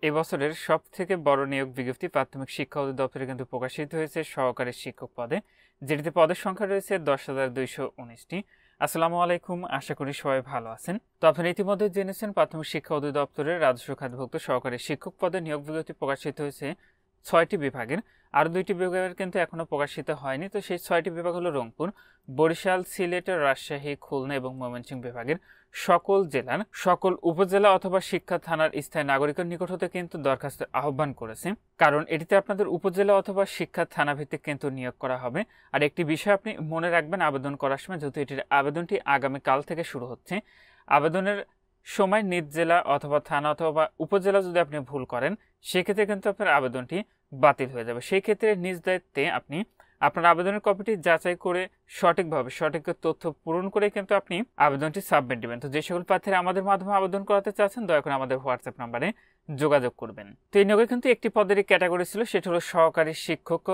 এই বছরের সবথেকে বড় নিয়োগ বিজ্ঞপ্তি প্রাথমিক শিক্ষা অধিদপ্তরে কিন্তু প্রকাশিত হয়েছে সহকারী শিক্ষক পদে, যেটিতে পদের সংখ্যা রয়েছে 10,219টি। আসসালামু আলাইকুম, আশা করি সবাই ভালো আছেন। তো আপনারা ইতিমধ্যে জেনেছেন প্রাথমিক শিক্ষা অধিদপ্তরের রাজস্ব খাতভুক্ত সহকারী শিক্ষক পদে নিয়োগ বিজ্ঞপ্তি প্রকাশিত হয়েছে 6টি বিভাগের। আরও 2টি বিভাগের কিন্তু এখনও প্রকাশিত হয়নি। তো সেই 6টি বিভাগ হলো রংপুর, বরিশাল, সিলেট, রাজশাহী, খুলনা এবং ময়মনসিংহ বিভাগের সকল জেলার সকল উপজেলা অথবা শিক্ষা থানার স্থায়ী নাগরিকের নিকট হতে কিন্তু দরখাস্ত আহ্বান করেছে, কারণ এটিতে আপনাদের উপজেলা অথবা শিক্ষা থানা ভিত্তিক কিন্তু নিয়োগ করা হবে। আর একটি বিষয় আপনি মনে রাখবেন আবেদন করার সময়, যেহেতু এটির আবেদনটি আগামীকাল থেকে শুরু হচ্ছে, আবেদনের সময় নিজ জেলা অথবা থানা অথবা উপজেলা যদি আপনি ভুল করেন, সেক্ষেত্রে কিন্তু আপনার আবেদনটি বাতিল হয়ে যাবে। সেই ক্ষেত্রে নিজ দায়িত্বে আপনি আপনার আবেদনের কপিটি যাচাই করে সঠিক তথ্য পূরণ করে কিন্তু আপনি আবেদনটি সাবমিট দিবেন। তো যে সকল প্রার্থীরা আমাদের মাধ্যমে আবেদন করাতে চাচ্ছেন, দয়া করে আমাদের হোয়াটসঅ্যাপ নাম্বারে যোগাযোগ করবেন। তো এই নিয়োগে কিন্তু একটি পদেরই ক্যাটাগরি ছিল, সেটি হলো সহকারী শিক্ষক।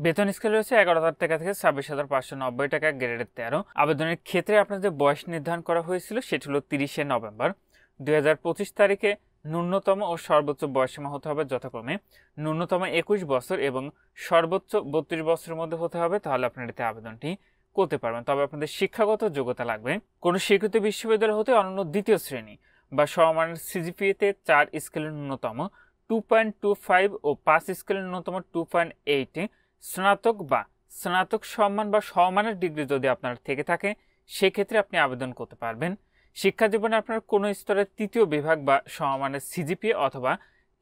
বেতন স্কেল রয়েছে 11,000 টাকা থেকে 26,590 টাকা, গ্রেডের 13। আবেদনের ক্ষেত্রে আপনার যে বয়স নির্ধারণ করা হয়েছিল সেটি হলো 30শে নভেম্বর 2025 তারিখে। ন্যূনতম ও সর্বোচ্চ বয়সীমা হতে হবে যথাক্রমে ন্যূনতম 21 বছর এবং সর্বোচ্চ 32 বছরের মধ্যে হতে হবে, তাহলে আপনারা এতে আবেদনটি করতে পারবেন। তবে আপনাদের শিক্ষাগত যোগ্যতা লাগবে কোনো স্বীকৃত বিশ্ববিদ্যালয় হতে অনন্য দ্বিতীয় শ্রেণী বা সমমানের সিজিপিএতে 4 স্কেলের ন্যূনতম 2.25 ও 5 স্কেলের ন্যূনতম 2.8, স্নাতক বা স্নাতক সম্মান বা সমমানের ডিগ্রি যদি আপনার থেকে থাকে, সেক্ষেত্রে আপনি আবেদন করতে পারবেন। শিক্ষা জীবনে আপনার কোনো স্তরের তৃতীয় বিভাগ বা সমমানের সিজিপিএ অথবা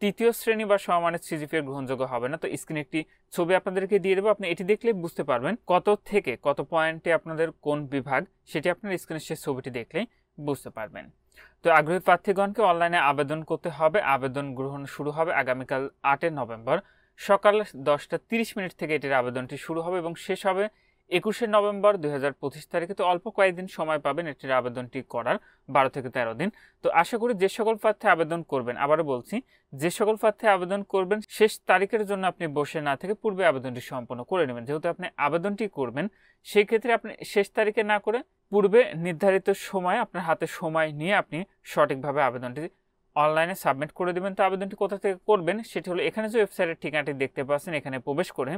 তৃতীয় শ্রেণী বা সমমানের সিজিপিএ গ্রহণযোগ্য হবে না। তো স্ক্রিনে একটি ছবি আপনাদেরকে দিয়ে দেবো, আপনি এটি দেখলে বুঝতে পারবেন কত থেকে কত পয়েন্টে আপনাদের কোন বিভাগ, সেটি আপনার স্ক্রিনের সেই ছবিটি দেখলেই বুঝতে পারবেন। তো আগ্রহী প্রার্থীগণকে অনলাইনে আবেদন করতে হবে। আবেদন গ্রহণ শুরু হবে আগামীকাল 8 নভেম্বর সকাল 10:30 থেকে এটির আবেদনটি শুরু হবে এবং শেষ হবে 21 নভেম্বর 2025 তারিখে। তো অল্প কয়েকদিন সময় পাবেন এটির আবেদনটি করার, 12 থেকে 13 দিন। তো আশা করি যে সকল প্রার্থী আবেদন করবেন, আবারও বলছি, যে সকল প্রার্থী আবেদন করবেন শেষ তারিখের জন্য আপনি বসে না থেকে পূর্বে আবেদনটি সম্পন্ন করে নেবেন। যেহেতু আপনি আবেদনটি করবেন, সেই ক্ষেত্রে আপনি শেষ তারিখে না করে পূর্বে নির্ধারিত সময় আপনার হাতে সময় নিয়ে আপনি সঠিকভাবে আবেদনটি অনলাইনে সাবমিট করে দেবেন। তো আবেদনটি কোথা থেকে করবেন সেটি হলো, এখানে যে ওয়েবসাইটের ঠিকানাটি দেখতে পাচ্ছেন, এখানে প্রবেশ করে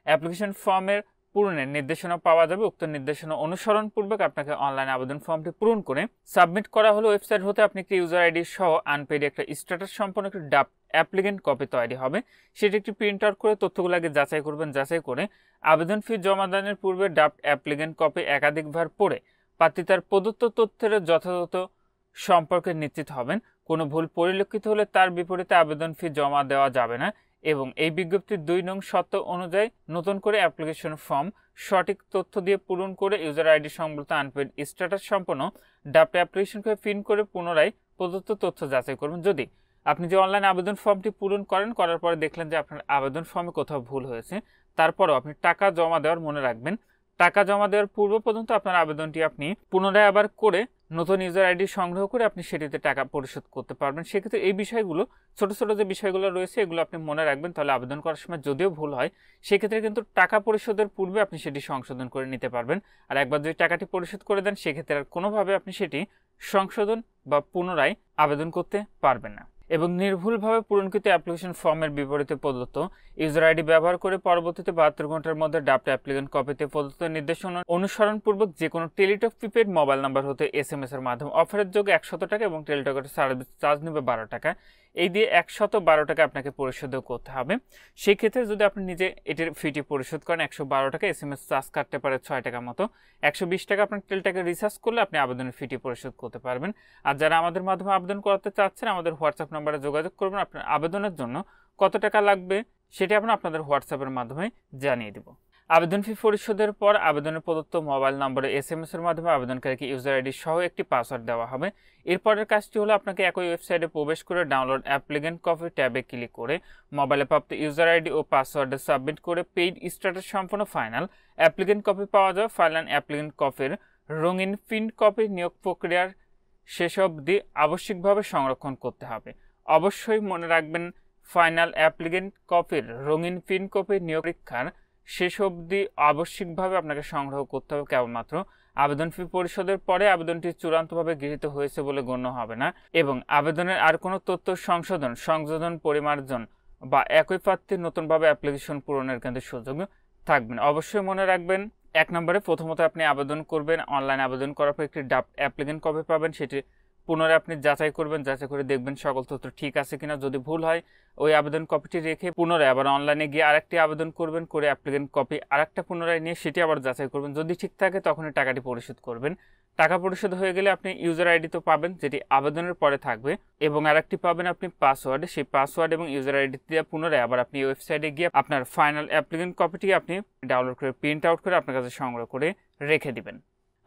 অ্যাপ্লিকেশন ফর্মের পূরণের নির্দেশনা পাওয়া যাবে। উক্ত নির্দেশনা অনুসরণ পূর্বক আপনাকে অনলাইন আবেদন ফর্মটি পূরণ করে সাবমিট করা হলো। ওয়েবসাইট হতে আপনি একটি ইউজার আইডি সহ আনপেইড একটা স্ট্যাটাস সম্পন্ন একটি ড্রাফট অ্যাপ্লিকেন্ট কপি তৈরি হবে, সেটি একটি প্রিন্ট আউট করে তথ্যগুলো আগে যাচাই করবেন। যাচাই করে আবেদন ফি জমা দানের পূর্বে ড্রাফট অ্যাপ্লিকেন্ট কপি একাধিকবার পড়ে প্রার্থী তার প্রদত্ত তথ্যের যথাযথ সম্পর্কে নিশ্চিত হবেন। কোনো ভুল পরিলক্ষিত হলে তার বিপরীতে আবেদন ফি জমা দেওয়া যাবে না এবং এই বিজ্ঞপ্তির 2 নং শর্ত অনুযায়ী নতুন করে অ্যাপ্লিকেশন ফর্ম সঠিক তথ্য দিয়ে পূরণ করে ইউজার আইডি সংবলিত আনপেইড স্ট্যাটাস সম্পন্ন ড্রাফট অ্যাপ্লিকেশনকে প্রিন্ট করে পুনরায় প্রদত্ত তথ্য যাচাই করবেন। যদি আপনি যে অনলাইন আবেদন ফর্মটি পূরণ করার পরে দেখলেন যে আপনার আবেদন ফর্মে কোথাও ভুল হয়েছে, তারপরও আপনি টাকা জমা দেওয়ার মনে রাখবেন, টাকা জমা দেওয়ার পূর্ব পর্যন্ত আপনার আবেদনটি আপনি পুনরায় আবার করে নতুন ইউজার আইডি সংগ্রহ করে আপনি সেটিতে টাকা পরিশোধ করতে পারবেন। সেক্ষেত্রে এই বিষয়গুলো, ছোট ছোট যে বিষয়গুলো রয়েছে, এগুলো আপনি মনে রাখবেন, তাহলে আবেদন করার সময় যদিও ভুল হয়, সেক্ষেত্রে কিন্তু টাকা পরিশোধের পূর্বে আপনি সেটি সংশোধন করে নিতে পারবেন। আর একবার যদি টাকাটি পরিশোধ করে দেন, সেক্ষেত্রে আর কোনোভাবে আপনি সেটি সংশোধন বা পুনরায় আবেদন করতে পারবেন না। এবং নির্ভুলভাবে পূরণকৃত অ্যাপ্লিকেশন ফর্মের বিপরীতে প্রদত্ত ইউজার আইডি ব্যবহার করে পরবর্তীতে 72 ঘন্টার মধ্যে ড্রাফট অ্যাপ্লিকেন্ট কপিতে প্রদত্ত নির্দেশনা অনুসরণপূর্বক যে কোনো টেলিটক প্রিপেড মোবাইল নাম্বার হতে SMS এর মাধ্যমে অফারের যোগ 100 টাকা এবং টেলিটকের সার্ভিস চার্জ নেবে 12 টাকা। এই দিয়ে 112 টাকা আপনাকে পরিশোধ করতে হবে। সেই ক্ষেত্রে যদি আপনি নিজে এটির ফিটি পরিশোধ করেন 112 টাকা, SMS চার্জ কাটতে পারে 6 টাকা মতো, 120 টাকা আপনার টেলিটকে রিচার্জ করলে আপনি আবেদনের ফিটি পরিশোধ করতে পারবেন। আর যারা আমাদের মাধ্যমে আবেদন করাতে চাচ্ছেন, আমাদের হোয়াটসঅ্যাপ নাম্বারে যোগাযোগ করবেন। আপনার আবেদনের জন্য কত টাকা লাগবে সেটি আমরা আপনাদের হোয়াটসঅ্যাপের মাধ্যমে জানিয়ে দেব। আবেদন ফি পরিশোধের পর আবেদনের প্রদত্ত মোবাইল নম্বরে SMS এর মাধ্যমে আবেদনকারীকে ইউজার আইডি সহ একটি পাসওয়ার্ড দেওয়া হবে। এরপরের কাজটি হলো আপনাকে একই ওয়েবসাইটে প্রবেশ করে ডাউনলোড অ্যাপ্লিকেন্ট কপি ট্যাবে ক্লিক করে মোবাইলে প্রাপ্ত ইউজার আইডি ও পাসওয়ার্ডে সাবমিট করে পেইড স্ট্যাটাস সম্পন্ন ফাইনাল অ্যাপ্লিকেন্ট কপি পাওয়া যাবে। ফাইনাল অ্যাপ্লিকেন্ট কপির রঙিন প্রিন্ট কপি নিয়োগ প্রক্রিয়ার শেষ অবধি আবশ্যিকভাবে সংরক্ষণ করতে হবে। অবশ্যই মনে রাখবেন, ফাইনাল অ্যাপ্লিকেন্ট কপির রঙিন প্রিন্ট কপি নিয়োগ পরীক্ষার শেষ অবধি আবশ্যিকভাবে আপনাকে সংগ্রহ করতে হবে কেবলমাত্র আবেদন ফি পরিশোধের পরে আবেদনটি চূড়ান্তভাবে গৃহীত হয়েছে বলে গণ্য হবে না এবং আবেদনের আর কোনো তথ্য সংযোজন পরিমার্জন বা একই প্রার্থীর নতুনভাবে অ্যাপ্লিকেশন পূরণের কিন্তু সুযোগ থাকবে না। অবশ্যই মনে রাখবেন, 1 নম্বরে প্রথমত আপনি আবেদন করবেন, অনলাইন আবেদন করার পর একটি ড্রাফট অ্যাপ্লিকেন্ট কপি পাবেন, সেটি পুনরায় আপনি যাচাই করবেন, যাচাই করে দেখবেন সকল তথ্য ঠিক আছে কিনা। যদি ভুল হয় ওই আবেদন কপিটি রেখে পুনরায় আবার অনলাইনে গিয়ে আরেকটি আবেদন করবেন, করে অ্যাপ্লিকেন্ট কপি আরেকটা পুনরায় নিয়ে সেটি আবার যাচাই করবেন। যদি ঠিক থাকে তখনই টাকাটি পরিশোধ করবেন। টাকা পরিশোধ হয়ে গেলে আপনি ইউজার আইডি তো পাবেন, যেটি আবেদনের পরে থাকবে, এবং আরেকটি পাবেন আপনি পাসওয়ার্ড। সেই পাসওয়ার্ড এবং ইউজার আইডি দিয়ে পুনরায় আবার আপনি ওয়েবসাইটে গিয়ে আপনার ফাইনাল অ্যাপ্লিকেন্ট কপিটি আপনি ডাউনলোড করে প্রিন্ট আউট করে আপনার কাছে সংগ্রহ করে রেখে দিবেন।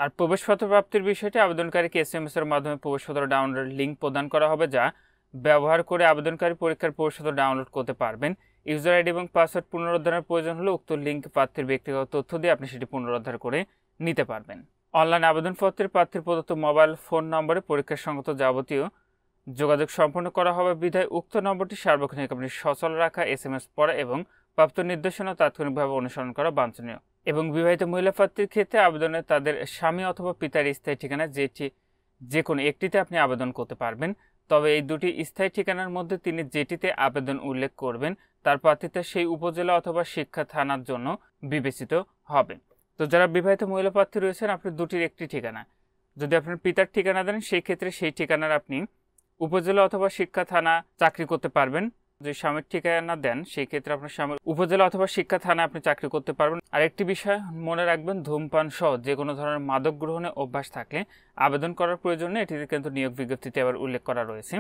আর প্রবেশপত্র প্রাপ্তির বিষয়টি আবেদনকারীকে SMS এর মাধ্যমে প্রবেশপত্র ডাউনলোডের লিঙ্ক প্রদান করা হবে, যা ব্যবহার করে আবেদনকারী পরীক্ষার প্রবেশপত্র ডাউনলোড করতে পারবেন। ইউজার আইডি এবং পাসওয়ার্ড পুনরুদ্ধারের প্রয়োজন হলে উক্ত লিঙ্ক প্রার্থীর ব্যক্তিগত তথ্য দিয়ে আপনি সেটি পুনরুদ্ধার করে নিতে পারবেন। অনলাইন আবেদনপত্রের প্রার্থীর প্রদত্ত মোবাইল ফোন নম্বরে পরীক্ষার সংগত যাবতীয় যোগাযোগ সম্পন্ন করা হবে বিধায় উক্ত নম্বরটি সার্বক্ষণিক আপনি সচল রাখা, SMS পড়া এবং প্রাপ্ত নির্দেশনা তাৎক্ষণিকভাবে অনুসরণ করা বাঞ্ছনীয়। এবং বিবাহিত মহিলা প্রার্থীর ক্ষেত্রে আবেদনে তাদের স্বামী অথবা পিতার স্থায়ী ঠিকানা যে কোনো একটিতে আপনি আবেদন করতে পারবেন। তবে এই দুটি স্থায়ী ঠিকানার মধ্যে তিনি যেটিতে আবেদন উল্লেখ করবেন তার প্রার্থীতা সেই উপজেলা অথবা শিক্ষা থানার জন্য বিবেচিত হবে। তো যারা বিবাহিত মহিলা প্রার্থী রয়েছেন, আপনি দুটির একটি ঠিকানা যদি আপনার পিতার ঠিকানা দেন, সেই ক্ষেত্রে সেই ঠিকানার আপনি উপজেলা অথবা শিক্ষা থানা চাকরি করতে পারবেন। যদি স্বামীর ঠিকানা দেন, সেই ক্ষেত্রে আপনার স্বামীর উপজেলা অথবা শিক্ষা থানা আপনি চাকরি করতে পারবেন। আরেকটি বিষয় মনে রাখবেন, ধূমপান সহ যে কোনো ধরনের মাদক গ্রহণে অভ্যাস থাকলে আবেদন করার প্রয়োজনে এটিতে কিন্তু নিয়োগ বিজ্ঞপ্তিতে আবার উল্লেখ করা রয়েছে।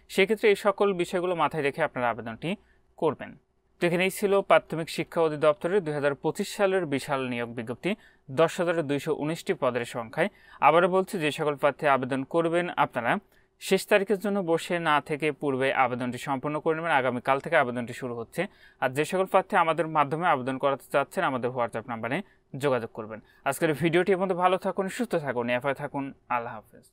সেক্ষেত্রে এই সকল বিষয়গুলো মাথায় রেখে আপনারা আবেদনটি করবেন। তো এখানেই ছিল প্রাথমিক শিক্ষা অধিদপ্তরের 2025 সালের বিশাল নিয়োগ বিজ্ঞপ্তি, 10,219টি পদের সংখ্যায়। আবারও বলছি, যে সকল প্রার্থী আবেদন করবেন আপনারা শেষ তারিখের জন্য বসে না থেকে পূর্বে আবেদনটি সম্পন্ন করে নেবেন। আগামীকাল থেকে আবেদনটি শুরু হচ্ছে। আর যে সকল প্রার্থী আমাদের মাধ্যমে আবেদন করাতে চাচ্ছেন, আমাদের হোয়াটসঅ্যাপ নাম্বারে যোগাযোগ করবেন। আজকের ভিডিওটি মধ্যে ভালো থাকুন, সুস্থ থাকুন, এফআই থাকুন। আল্লাহ হাফেজ।